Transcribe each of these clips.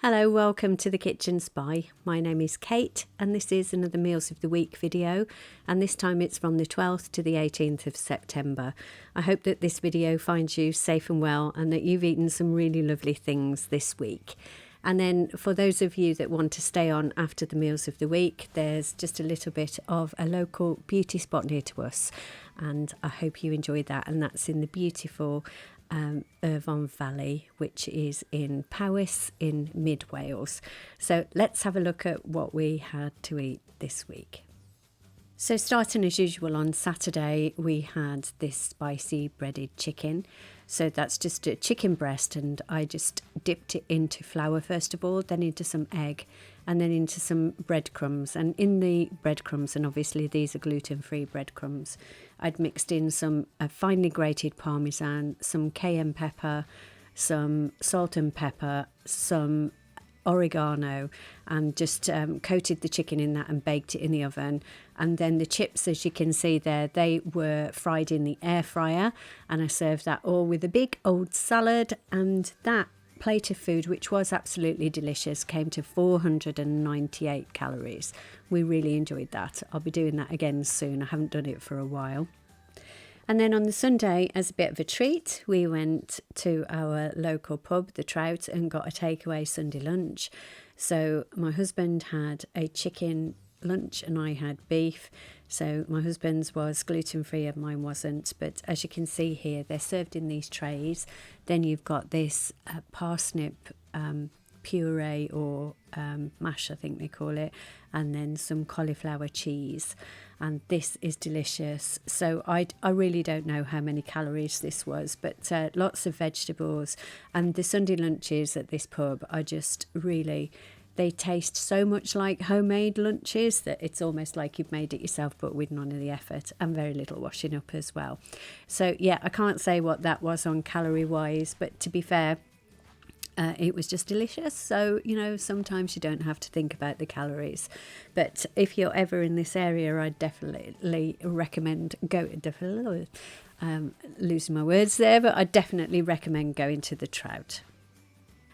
Hello, welcome to the Kitchen Spy. My name is Kate and this is another Meals of the Week video, and this time it's from the 12th to the 18th of September. I hope that this video finds you safe and well and that you've eaten some really lovely things this week. And then for those of you that want to stay on after the Meals of the Week, there's just a little bit of a local beauty spot near to us, and I hope you enjoyed that. And that's in the beautiful Irvine Valley, which is in Powys in mid Wales. So let's have a look at what we had to eat this week. So starting as usual on Saturday, we had this spicy breaded chicken. So that's just a chicken breast, and I just dipped it into flour first of all, then into some egg, and then into some breadcrumbs. And in the breadcrumbs, and obviously these are gluten-free breadcrumbs, I'd mixed in some finely grated parmesan, some cayenne pepper, some salt and pepper, some oregano, and just coated the chicken in that and baked it in the oven. And then the chips, as you can see there, they were fried in the air fryer, and I served that all with a big old salad. And that plate of food, which was absolutely delicious, came to 498 calories. We really enjoyed that. I'll be doing that again soon. I haven't done it for a while. And then on the Sunday, as a bit of a treat, we went to our local pub, The Trout, and got a takeaway Sunday lunch. So my husband had a chicken lunch and I had beef. So my husband's was gluten-free and mine wasn't. But as you can see here, they're served in these trays. Then you've got this parsnip puree or mash, I think they call it, and then some cauliflower cheese. And this is delicious. So I really don't know how many calories this was, but lots of vegetables. And the Sunday lunches at this pub are just really, they taste so much like homemade lunches that it's almost like you've made it yourself, but with none of the effort, and very little washing up as well. So yeah, I can't say what that was on calorie wise, but to be fair, it was just delicious. So, you know, sometimes you don't have to think about the calories. But if you're ever in this area, I'd definitely recommend losing my words there, but I definitely recommend going to The Trout.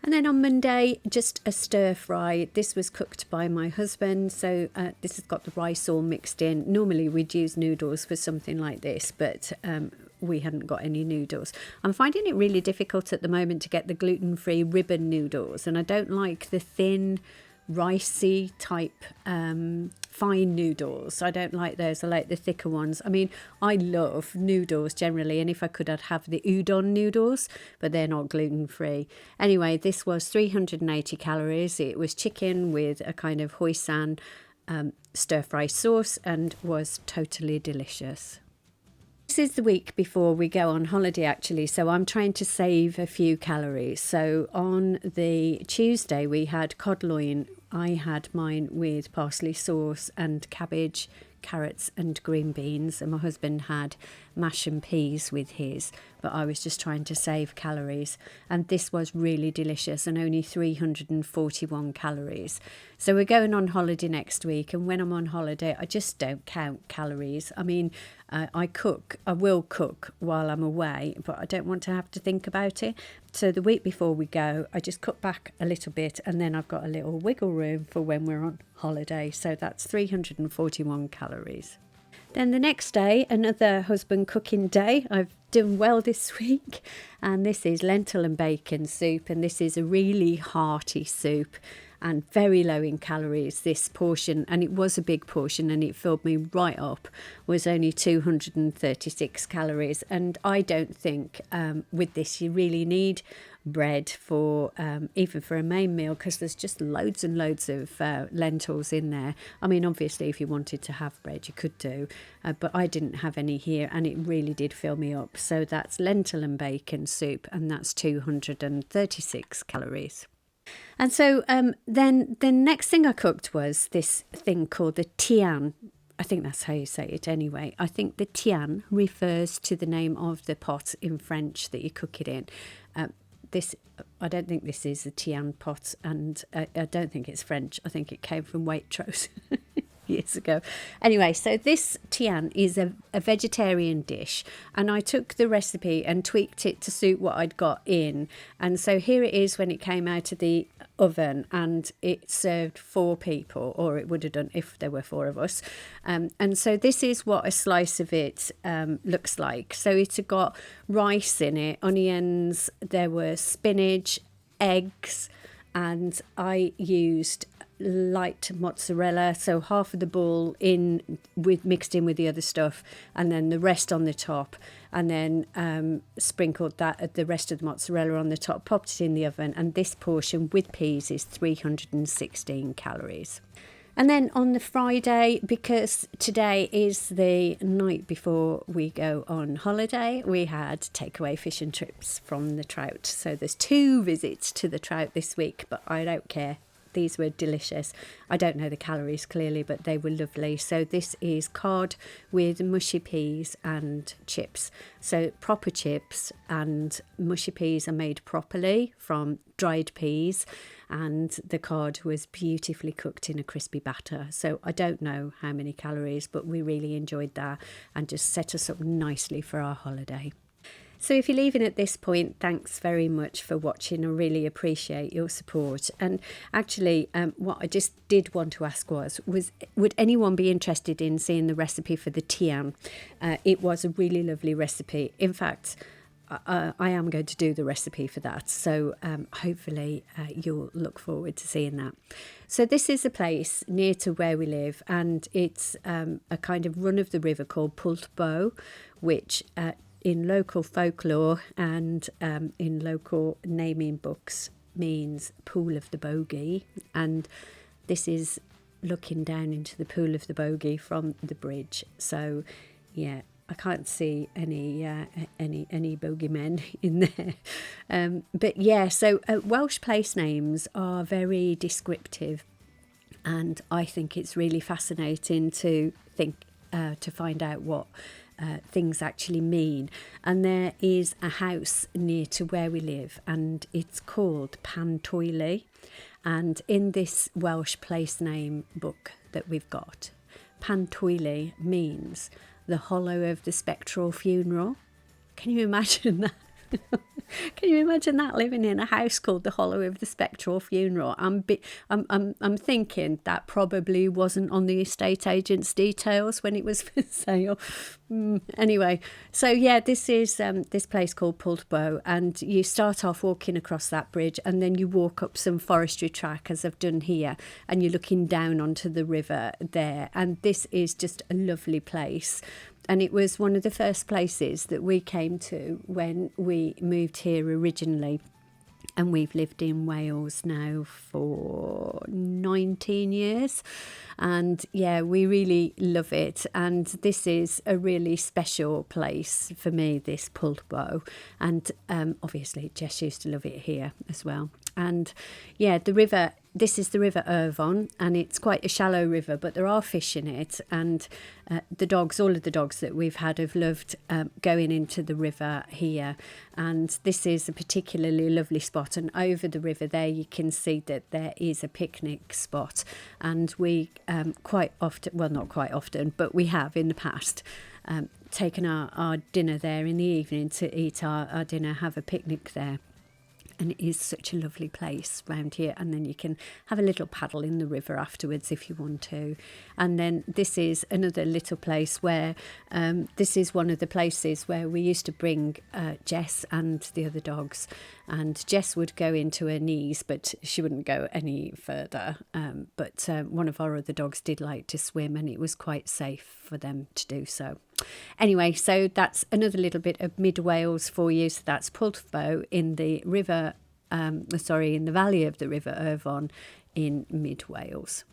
And then on Monday, just a stir fry. This was cooked by my husband. So this has got the rice all mixed in. Normally we'd use noodles for something like this, but we hadn't got any noodles. I'm finding it really difficult at the moment to get the gluten-free ribbon noodles, and I don't like the thin ricey type fine noodles. I don't like those. I like the thicker ones. I mean, I love noodles generally, and if I could, I'd have the udon noodles, but they're not gluten-free. Anyway, this was 380 calories. It was chicken with a kind of hoisin stir-fry sauce and was totally delicious. This is the week before we go on holiday actually, so I'm trying to save a few calories. So on the Tuesday we had cod loin. I had mine with parsley sauce and cabbage, carrots and green beans, and my husband had mash and peas with his, but I was just trying to save calories, and this was really delicious and only 341 calories. So we're going on holiday next week, and when I'm on holiday I just don't count calories. I mean, I will cook while I'm away, but I don't want to have to think about it. So the week before we go, I just cut back a little bit, and then I've got a little wiggle room for when we're on holiday. So that's 341 calories. Then the next day, another husband cooking day. I've done well this week, and this is lentil and bacon soup, and this is a really hearty soup and very low in calories. This portion, and it was a big portion and it filled me right up, was only 236 calories. And I don't think with this you really need bread for even for a main meal, because there's just loads and loads of lentils in there. I mean, obviously if you wanted to have bread you could do, but I didn't have any here, and it really did fill me up. So that's lentil and bacon soup, and that's 236 calories. And so then the next thing I cooked was this thing called the tian. I think that's how you say it anyway. I think the tian refers to the name of the pot in French that you cook it in. I don't think this is a tian pot, and I don't think it's French. I think it came from Waitrose. years ago. Anyway, so this tian is a vegetarian dish, and I took the recipe and tweaked it to suit what I'd got in. And so here it is when it came out of the oven, and it served 4 people, or it would have done if there were 4 of us. And so this is what a slice of it looks like. So it's got rice in it, onions, there were spinach, eggs, and I used light mozzarella, so half of the ball mixed in with the other stuff, and then the rest on the top, and then sprinkled the rest of the mozzarella on the top, popped it in the oven, and this portion with peas is 316 calories. And then on the Friday, because today is the night before we go on holiday, we had takeaway fish and chips from the Trout. So there's 2 visits to the Trout this week, but I don't care. These were delicious. I don't know the calories clearly, but they were lovely. So this is cod with mushy peas and chips. So proper chips, and mushy peas are made properly from dried peas, and the cod was beautifully cooked in a crispy batter. So I don't know how many calories, but we really enjoyed that and just set us up nicely for our holiday. So if you're leaving at this point, thanks very much for watching. I really appreciate your support. And actually, what I just did want to ask was would anyone be interested in seeing the recipe for the tian? It was a really lovely recipe. In fact, I am going to do the recipe for that. So hopefully you'll look forward to seeing that. So this is a place near to where we live, and it's a kind of run of the river called PWLL, which in local folklore and in local naming books means pool of the bogey, and this is looking down into the pool of the bogey from the bridge. So yeah, I can't see any bogeymen in there. But yeah, so Welsh place names are very descriptive, and I think it's really fascinating to find out what things actually mean. And there is a house near to where we live, and it's called PWLL. And in this Welsh place name book that we've got, PWLL means the hollow of the spectral funeral. Can you imagine that? Can you imagine that, living in a house called the Hollow of the Spectral Funeral? I'm thinking that probably wasn't on the estate agent's details when it was for sale. Anyway, so yeah, this is this place called PWLL, and you start off walking across that bridge, and then you walk up some forestry track, as I've done here, and you're looking down onto the river there, and this is just a lovely place. And it was one of the first places that we came to when we moved here originally. And we've lived in Wales now for 19 years. And yeah, we really love it. And this is a really special place for me, this PWLL. And obviously, Jess used to love it here as well. And yeah, the river, this is the River Irvon, and it's quite a shallow river, but there are fish in it. And the dogs, all of the dogs that we've had have loved going into the river here. And this is a particularly lovely spot. And over the river there, you can see that there is a picnic spot. And we quite often, well, not quite often, but we have in the past taken our dinner there in the evening to eat our dinner, have a picnic there. And it is such a lovely place round here. And then you can have a little paddle in the river afterwards if you want to. And then this is another little place where this is one of the places where we used to bring Jess and the other dogs. And Jess would go into her knees, but she wouldn't go any further. But one of our other dogs did like to swim, and it was quite safe for them to do so. Anyway, so that's another little bit of mid Wales for you. So that's PWLL in the river, in the valley of the River Irvon in mid Wales.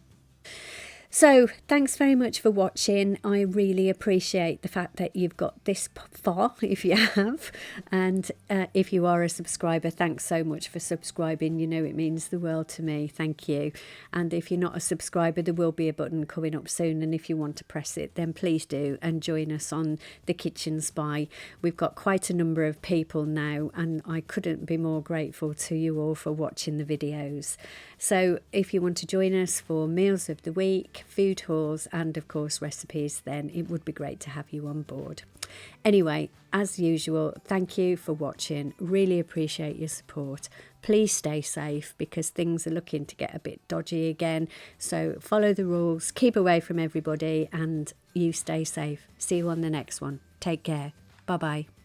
So thanks very much for watching. I really appreciate the fact that you've got this far, if you have. And if you are a subscriber, thanks so much for subscribing. You know, it means the world to me. Thank you. And if you're not a subscriber, there will be a button coming up soon. And if you want to press it, then please do, and join us on The Kitchen Spy. We've got quite a number of people now, and I couldn't be more grateful to you all for watching the videos. So if you want to join us for Meals of the Week, like food hauls and of course recipes, then it would be great to have you on board. Anyway, as usual, thank you for watching. Really appreciate your support. Please stay safe because things are looking to get a bit dodgy again. So follow the rules, keep away from everybody, and you stay safe. See you on the next one. Take care. Bye-bye.